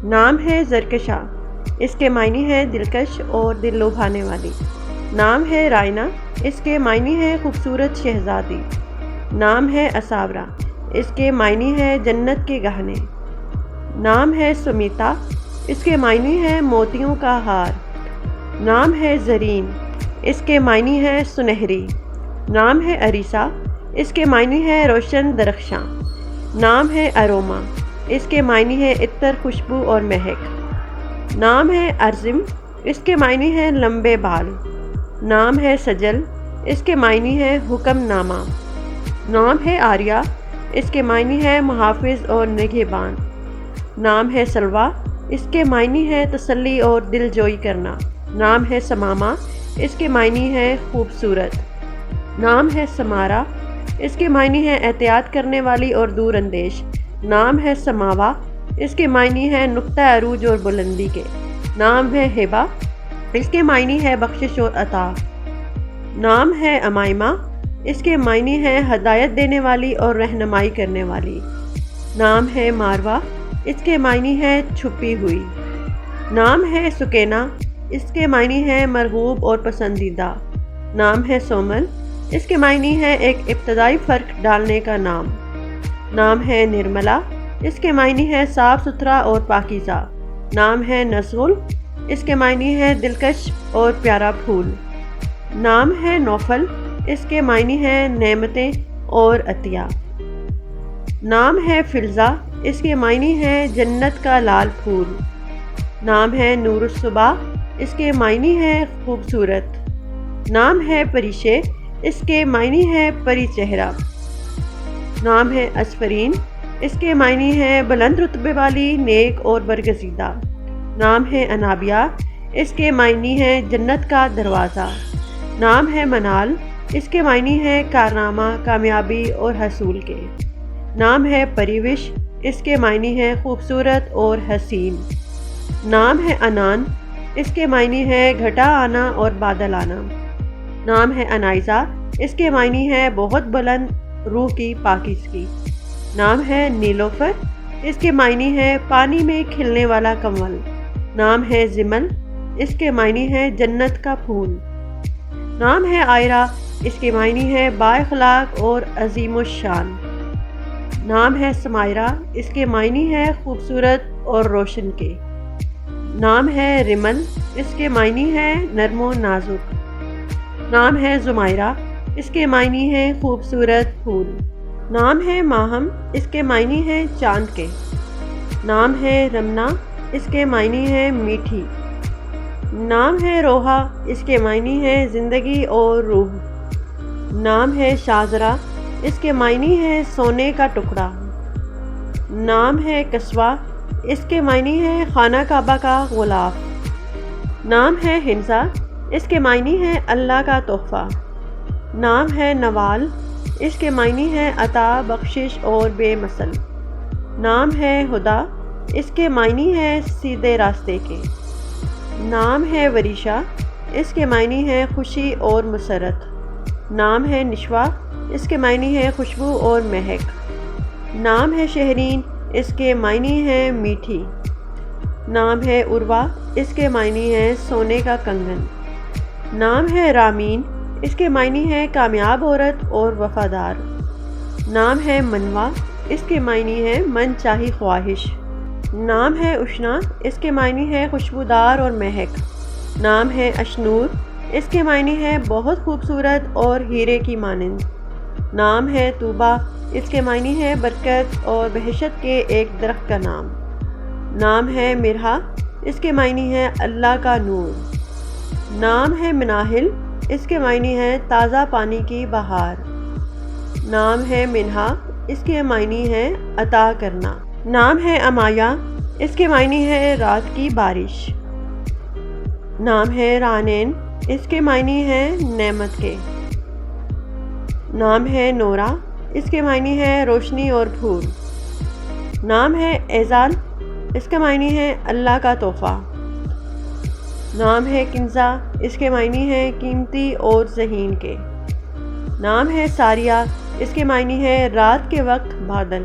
نام ہے زرکشا، اس کے معنی ہے دلکش اور دل لبھانے والی۔ نام ہے رائنا، اس کے معنی ہے خوبصورت شہزادی۔ نام ہے اساورا، اس کے معنی ہے جنت کے گہنے۔ نام ہے سمیتا، اس کے معنی ہے موتیوں کا ہار۔ نام ہے زرین، اس کے معنی ہے سنہری۔ نام ہے عریسہ، اس کے معنی ہے روشن درخشاں۔ نام ہے اروما، اس کے معنی ہے عطر، خوشبو اور مہک۔ نام ہے ارزم، اس کے معنی ہے لمبے بال۔ نام ہے سجل، اس کے معنی ہے حکم نامہ۔ نام ہے آریہ، اس کے معنی ہے محافظ اور نگہبان۔ نام ہے سلوا، اس کے معنی ہے تسلی اور دل جوئی کرنا۔ نام ہے سماما، اس کے معنی ہے خوبصورت۔ نام ہے سمارا، اس کے معنی ہے احتیاط کرنے والی اور دور اندیش۔ نام ہے سماوا، اس کے معنی ہے نقطہ عروج اور بلندی کے۔ نام ہے ہبہ، اس کے معنی ہے بخشش اور عطا۔ نام ہے امائمہ، اس کے معنی ہے ہدایت دینے والی اور رہنمائی کرنے والی۔ نام ہے ماروا، اس کے معنی ہے چھپی ہوئی۔ نام ہے سکینہ، اس کے معنی ہے مرغوب اور پسندیدہ۔ نام ہے سومل، اس کے معنی ہے ایک ابتدائی فرق ڈالنے کا نام۔ نام ہے نرملا، اس کے معنی ہے صاف ستھرا اور پاکیزہ۔ نام ہے نزغل، اس کے معنی ہے دلکش اور پیارا پھول۔ نام ہے نوفل، اس کے معنی ہے نعمتیں اور عطیہ۔ نام ہے فلزہ، اس کے معنی ہے جنت کا لال پھول۔ نام ہے نور الصبح، اس کے معنی ہے خوبصورت۔ نام ہے پریشے، اس کے معنی ہے پری چہرہ۔ نام ہے اسفرین، اس کے معنی ہے بلند رتبے والی، نیک اور برگزیدہ۔ نام ہے انابیہ، اس کے معنی ہے جنت کا دروازہ۔ نام ہے منال، اس کے معنی ہے کارنامہ، کامیابی اور حصول کے۔ نام ہے پریوش، اس کے معنی ہے خوبصورت اور حسین۔ نام ہے انان، اس کے معنی ہے گھٹا آنا اور بادل آنا۔ نام ہے انائزہ، اس کے معنی ہے بہت بلند روح کی پاکیزگی۔ نام ہے نیلوفر، اس کے معنی ہے پانی میں کھلنے والا کنول۔ نام ہے زمل، اس کے معنی ہے جنت کا پھول۔ نام ہے آئرہ، اس کے معنی ہے با اخلاق اور عظیم الشان۔ نام ہے سمائرہ، اس کے معنی ہے خوبصورت اور روشن کے۔ نام ہے رمل، اس کے معنی ہے نرم و نازک۔ نام ہے زمائرہ، اس کے معنی ہے خوبصورت پھول۔ نام ہے ماہم، اس کے معنی ہے چاند کے۔ نام ہے رمنا، اس کے معنی ہے میٹھی۔ نام ہے روحا، اس کے معنی ہے زندگی اور روح۔ نام ہے شازرہ، اس کے معنی ہے سونے کا ٹکڑا۔ نام ہے کسوہ، اس کے معنی ہے خانہ کعبہ کا غلاف۔ نام ہے ہنسا، اس کے معنی ہے اللہ کا تحفہ۔ نام ہے نوال، اس کے معنی ہے عطا، بخشش اور بے مثل۔ نام ہے ہدا، اس کے معنی ہے سیدھے راستے کے۔ نام ہے وریشا، اس کے معنی ہے خوشی اور مسرت۔ نام ہے نشوا، اس کے معنی ہے خوشبو اور مہک۔ نام ہے شہرین، اس کے معنی ہے میٹھی۔ نام ہے عروا، اس کے معنی ہے سونے کا کنگن۔ نام ہے رامین، اس کے معنی ہے کامیاب عورت اور وفادار۔ نام ہے منوا، اس کے معنی ہے من چاہی خواہش۔ نام ہے اشنا، اس کے معنی ہے خوشبودار اور مہک۔ نام ہے اشنور، اس کے معنی ہے بہت خوبصورت اور ہیرے کی مانند۔ نام ہے طوبہ، اس کے معنی ہے برکت اور بہشت کے ایک درخت کا نام۔ نام ہے مرہا، اس کے معنی ہے اللہ کا نور۔ نام ہے مناہل، اس کے معنی ہے تازہ پانی کی بہار۔ نام ہے منہا، اس کے معنی ہے عطا کرنا۔ نام ہے امایا، اس کے معنی ہے رات کی بارش۔ نام ہے رانین، اس کے معنی ہے نعمت کے۔ نام ہے نورا، اس کے معنی ہے روشنی اور پھول۔ نام ہے اعزال، اس کا معنی ہے اللہ کا تحفہ۔ نام ہے کنزا، اس کے معنی ہے قیمتی اور ذہین کے۔ نام ہے ساریہ، اس کے معنی ہے رات کے وقت بادل۔